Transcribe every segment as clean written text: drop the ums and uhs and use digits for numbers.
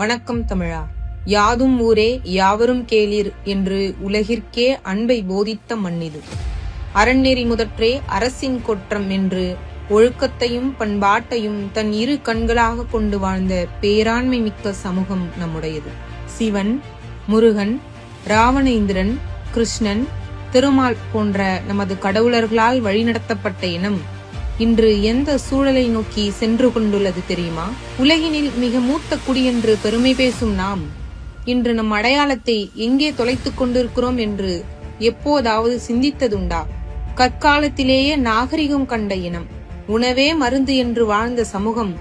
வணக்கம் தமிழா. யாதும் ஊரே யாவரும் கேளீர் என்று உலகிற்கே அன்பை போதித்த மண்ணிது. அறநெறி முதற்றே அரசின் கொற்றம் என்று ஒழுக்கத்தையும் பண்பாட்டையும் தன் இரு கண்களாக கொண்டு வாழ்ந்த பேராண்மை மிக்க சமூகம் நம்முடையது. சிவன், முருகன், ராவணேந்திரன், கிருஷ்ணன், திருமால் போன்ற நமது கடவுளர்களால் வழிநடத்தப்பட்ட இனம் இன்று எந்த சூழலை நோக்கி சென்று கொண்டுள்ளது தெரியுமா? உலகினில் மிக மூத்த குடி என்று பெருமை பேசும் நாம் இன்று நம் அடையாளத்தை எங்கே தொலைத்துக் கொண்டிருக்கிறோம் என்று எப்போதாவது சிந்தித்ததுண்டா? கற்காலத்திலேயே நாகரிகம் கண்ட இனம், உணவே மருந்து என்று வாழ்ந்த சமூகம்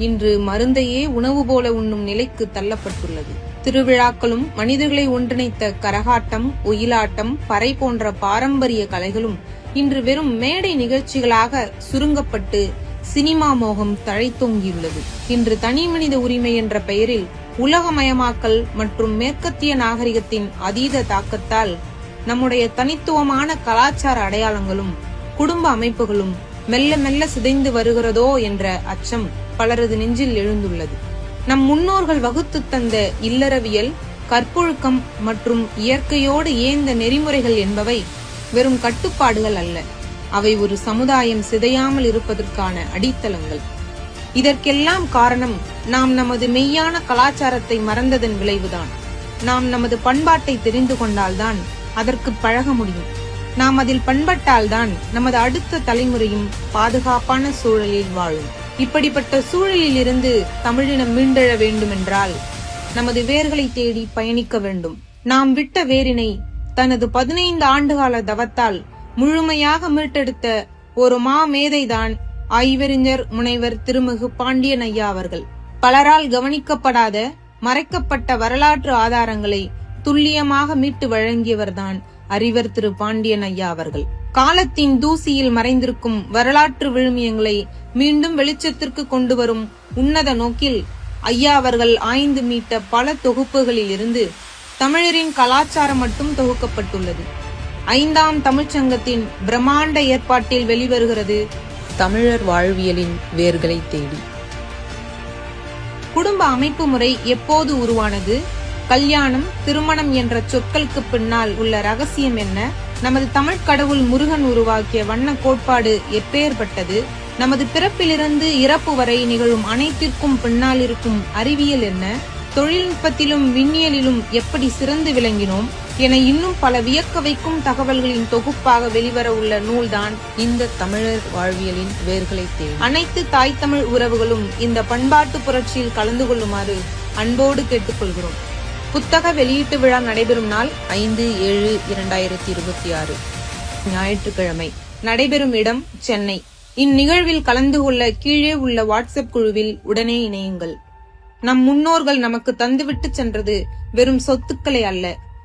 இன்று மருந்தையே உணவு போல உண்ணும் நிலைக்கு தள்ளப்பட்டுள்ளது. திருவிழாக்களும் மனிதர்களை ஒன்றிணைத்த கரகாட்டம், ஒயிலாட்டம், பறை போன்ற பாரம்பரிய கலைகளும் இன்று வெறும் மேடை நிகழ்ச்சிகளாக சுருங்கப்பட்டு சினிமா மோகம் தழைத்தோங்கியுள்ளது. இன்று தனி மனித உரிமை என்ற பெயரில் உலகமயமாக்கல் மற்றும் மேற்கத்திய நாகரிகத்தின் அதீத தாக்கத்தால் நம்முடைய தனித்துவமான கலாச்சார அடையாளங்களும் குடும்ப அமைப்புகளும் மெல்ல மெல்ல சிதைந்து வருகிறதோ என்ற அச்சம் பலரது நெஞ்சில் எழுந்துள்ளது. நம் முன்னோர்கள் வகுத்து தந்த இல்லறவியல், கற்பொழுக்கம் மற்றும் இயற்கையோடு ஏந்த நெறிமுறைகள் என்பவை வெறும் கட்டுப்பாடுகள் அல்ல, அவை ஒரு சமுதாயம் சிதையாமல் இருப்பதற்கான அடித்தளங்கள். இதற்கெல்லாம் காரணம் நாம் நமது மெய்யான கலாச்சாரத்தை மறந்ததன் விளைவுதான். நாம் நமது பண்பாட்டை தெரிந்து கொண்டால்தான் அதற்கு பழக முடியும். நாம் அதில் பண்பட்டால்தான் நமது அடுத்த தலைமுறையும் பாதுகாப்பான சூழலில் வாழும். இப்படிப்பட்ட சூழலில் இருந்து தமிழினம் மீண்டெழ வேண்டுமென்றால் நமது வேர்களை தேடி பயணிக்க வேண்டும். நாம் விட்ட வேரினை தனது 15 ஆண்டுகால தவத்தால் முழுமையாக மீட்டெடுத்த ஒரு மேதைதான் ஆய்வறிஞர் முனைவர் திருமிகு பாண்டியன் ஐயா அவர்கள். பலரால் கவனிக்கப்படாத மறைக்கப்பட்ட வரலாற்று ஆதாரங்களை துல்லியமாக மீட்டு வழங்கியவர்தான் அறிவர் திரு பாண்டியன் ஐயா அவர்கள். காலத்தின் தூசியில் மறைந்திருக்கும் வரலாற்று விழுமியங்களை மீண்டும் வெளிச்சத்திற்கு கொண்டு வரும் உன்னத நோக்கில் ஐயா அவர்கள் ஆய்ந்து மீட்ட பல தொகுப்புகளில் இருந்து தமிழரின் கலாச்சாரம் மட்டும் தொகுக்கப்பட்டுள்ளது. 5ஆம் தமிழ்ச்சங்கத்தின் பிரம்மாண்ட ஏற்பாட்டில் வெளிவருகிறது தமிழர் வாழ்வியலின் வேர்களை தேடி. குடும்ப அமைப்பு முறை எப்போது உருவானது? கல்யாணம், திருமணம் என்ற சொற்களுக்கு பின்னால் உள்ள ரகசியம் என்ன? நமது தமிழ் கடவுள் முருகன் உருவாக்கிய வண்ண கோட்பாடு எப்பேற்பட்டது? நமது பிறப்பிலிருந்து இறப்பு வரை நிகழும் அனைத்திற்கும் பின்னால் இருக்கும் அறிவியல் என்ன? தொழில்நுட்பத்திலும் விண்ணியலிலும் எப்படி சிறந்து விளங்கினோம் என இன்னும் பல வியக்க வைக்கும் தகவல்களின் தொகுப்பாக வெளிவர உள்ள நூல்தான் இந்த தமிழர் வாழ்வியலின் வேர்களை தேடி. அனைத்து தாய் தமிழ் உறவுகளும் இந்த பண்பாட்டு புரட்சியில் கலந்து கொள்ளுமாறு அன்போடு கேட்டுக்கொள்கிறோம். புத்தக வெளியீட்டு விழா நடைபெறும் நாள் 5/7/2026 ஞாயிற்றுக்கிழமை. நடைபெறும் இடம் சென்னை. இந்நிகழ்வில் கலந்து கொள்ள கீழே உள்ள வாட்ஸ்அப் குழுவில் உடனே இணையுங்கள். நம் முன்னோர்கள் நமக்கு தந்துவிட்டு சென்றது வெறும் சொத்துக்களை அல்ல,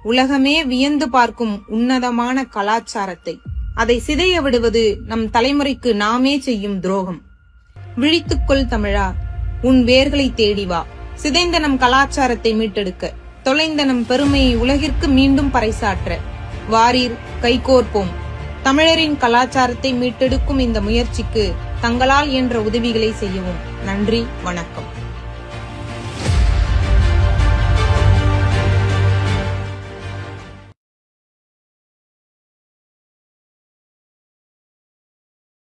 உலகமே வியந்து பார்க்கும் உன்னதமான கலாச்சாரத்தை. அதை சிதைய விடுவது நம் தலைமுறைக்கு நாமே செய்யும் துரோகம். விழித்துக்கொள் தமிழா, உன் வேர்களை தேடி வா. சிதைந்த நம் கலாச்சாரத்தை மீட்டெடுக்க, தொலைந்த நம் பெருமையை உலகிற்கு மீண்டும் பறைசாற்ற வாரீர், கைகோர்ப்போம். தமிழரின் கலாச்சாரத்தை மீட்டெடுக்கும் இந்த முயற்சிக்கு தங்களால் என்ற உதவிகளை செய்யவும். நன்றி, வணக்கம்.